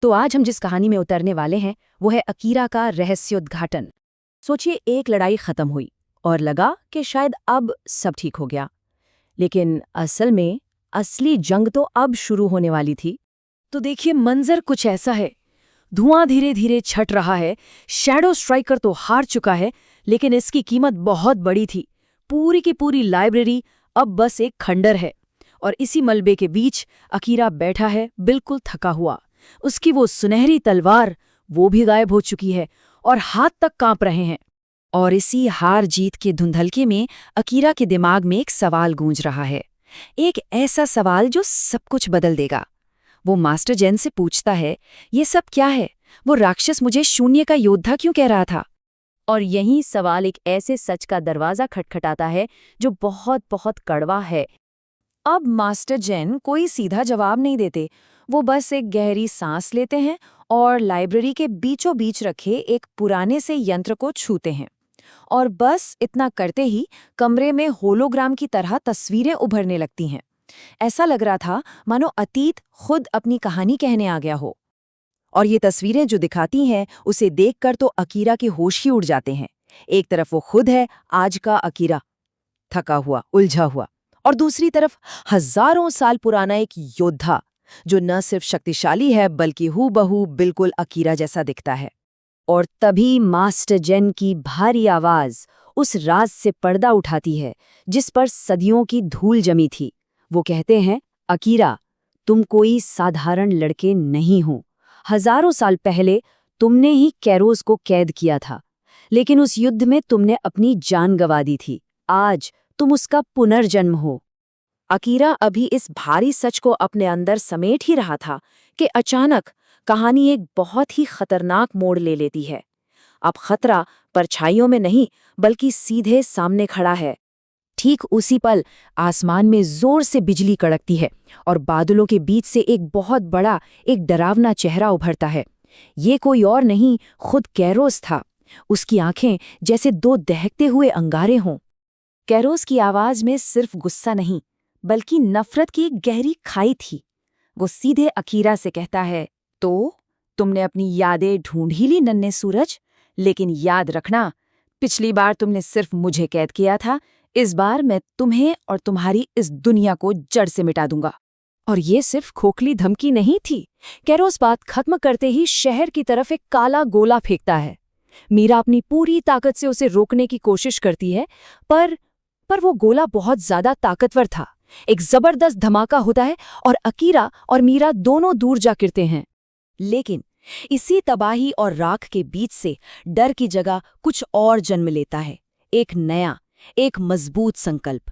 तो आज हम जिस कहानी में उतरने वाले हैं वो है अकीरा का रहस्योद्घाटन। सोचिए, एक लड़ाई खत्म हुई और लगा कि शायद अब सब ठीक हो गया, लेकिन असल में असली जंग तो अब शुरू होने वाली थी। तो देखिए, मंजर कुछ ऐसा है। धुआं धीरे धीरे छट रहा है। शैडो स्ट्राइकर तो हार चुका है, लेकिन इसकी कीमत बहुत बड़ी थी। पूरी की पूरी लाइब्रेरी अब बस एक खंडर है, और इसी मलबे के बीच अकीरा बैठा है, बिल्कुल थका हुआ। उसकी वो सुनहरी तलवार वो भी गायब हो चुकी है और हाथ तक कांप रहे हैं। और इसी हार जीत के धुंधलके में अकीरा के दिमाग में एक सवाल गूंज रहा है, एक ऐसा सवाल जो सब कुछ बदल देगा। वो मास्टर जेन से पूछता है, ये सब क्या है? वो राक्षस मुझे शून्य का योद्धा क्यों कह रहा था? और यही सवाल एक ऐसे सच का दरवाजा खटखटाता है जो बहुत बहुत कड़वा है। अब मास्टर जेन कोई सीधा जवाब नहीं देते। वो बस एक गहरी सांस लेते हैं और लाइब्रेरी के बीचों बीच रखे एक पुराने से यंत्र को छूते हैं। और बस इतना करते ही कमरे में होलोग्राम की तरह तस्वीरें उभरने लगती हैं। ऐसा लग रहा था मानो अतीत खुद अपनी कहानी कहने आ गया हो। और ये तस्वीरें जो दिखाती हैं, उसे देखकर तो अकीरा के होश ही उड़ जाते हैं। एक तरफ वो खुद है, आज का अकीरा, थका हुआ, उलझा हुआ, और दूसरी तरफ हजारों साल पुराना एक योद्धा जो न सिर्फ शक्तिशाली है बल्कि हूबहू बिल्कुल अकीरा जैसा दिखता है। और तभी मास्टर जेन की भारी आवाज उस राज से पर्दा उठाती है जिस पर सदियों की धूल जमी थी। वो कहते हैं, अकीरा, तुम कोई साधारण लड़के नहीं हो। हजारों साल पहले तुमने ही कैरोस को कैद किया था, लेकिन उस युद्ध में तुमने अपनी जान गंवा दी थी। आज तुम उसका पुनर्जन्म हो। अकीरा अभी इस भारी सच को अपने अंदर समेट ही रहा था कि अचानक कहानी एक बहुत ही खतरनाक मोड़ ले लेती है। अब खतरा परछाइयों में नहीं बल्कि सीधे सामने खड़ा है। ठीक उसी पल आसमान में जोर से बिजली कड़कती है और बादलों के बीच से एक बहुत बड़ा, एक डरावना चेहरा उभरता है। ये कोई और नहीं, खुद कैरोस था। उसकी आंखें जैसे दो दहकते हुए अंगारे हों। कैरोस की आवाज में सिर्फ गुस्सा नहीं बल्कि नफरत की एक गहरी खाई थी। वो सीधे अकीरा से कहता है, तो तुमने अपनी यादें ढूंढ ही ली नन्हे सूरज, लेकिन याद रखना, पिछली बार तुमने सिर्फ मुझे कैद किया था, इस बार मैं तुम्हें और तुम्हारी इस दुनिया को जड़ से मिटा दूंगा। और ये सिर्फ खोखली धमकी नहीं थी। कैरोस बात खत्म करते ही शहर की तरफ एक काला गोला फेंकता है। मीरा अपनी पूरी ताकत से उसे रोकने की कोशिश करती है, पर वो गोला बहुत ज्यादा ताकतवर था। एक जबरदस्त धमाका होता है और अकीरा और मीरा दोनों दूर जा गिरते हैं। लेकिन इसी तबाही और राख के बीच से डर की जगह कुछ और जन्म लेता है, एक नया, एक मजबूत संकल्प।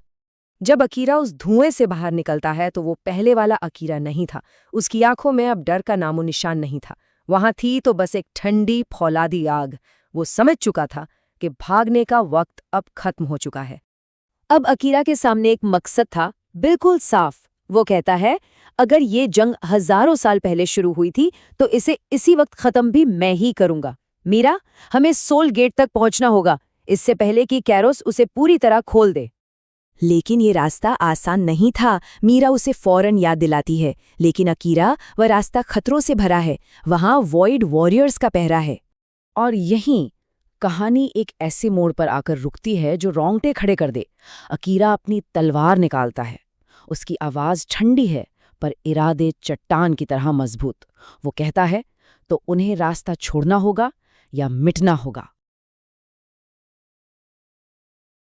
जब अकीरा उस धुएं से बाहर निकलता है तो वो पहले वाला अकीरा नहीं था। उसकी आंखों में अब डर का नामो निशान नहीं था। वहां थी तो बस एक ठंडी फौलादी आग। वो समझ चुका था कि भागने का वक्त अब खत्म हो चुका है। अब अकीरा के सामने एक मकसद था, बिल्कुल साफ। वो कहता है, अगर ये जंग हजारों साल पहले शुरू हुई थी तो इसे इसी वक्त खत्म भी मैं ही करूंगा। मीरा, हमें सोल गेट तक पहुंचना होगा, इससे पहले कि कैरोस उसे पूरी तरह खोल दे। लेकिन ये रास्ता आसान नहीं था। मीरा उसे फौरन याद दिलाती है, लेकिन अकीरा, वह रास्ता खतरों से भरा है। वहां वॉइड वॉरियर्स का पहरा है। और यहीं कहानी एक ऐसे मोड़ पर आकर रुकती है जो रोंगटे खड़े कर दे। अकीरा अपनी तलवार निकालता है। उसकी आवाज ठंडी है पर इरादे चट्टान की तरह मजबूत। वो कहता है, तो उन्हें रास्ता छोड़ना होगा या मिटना होगा।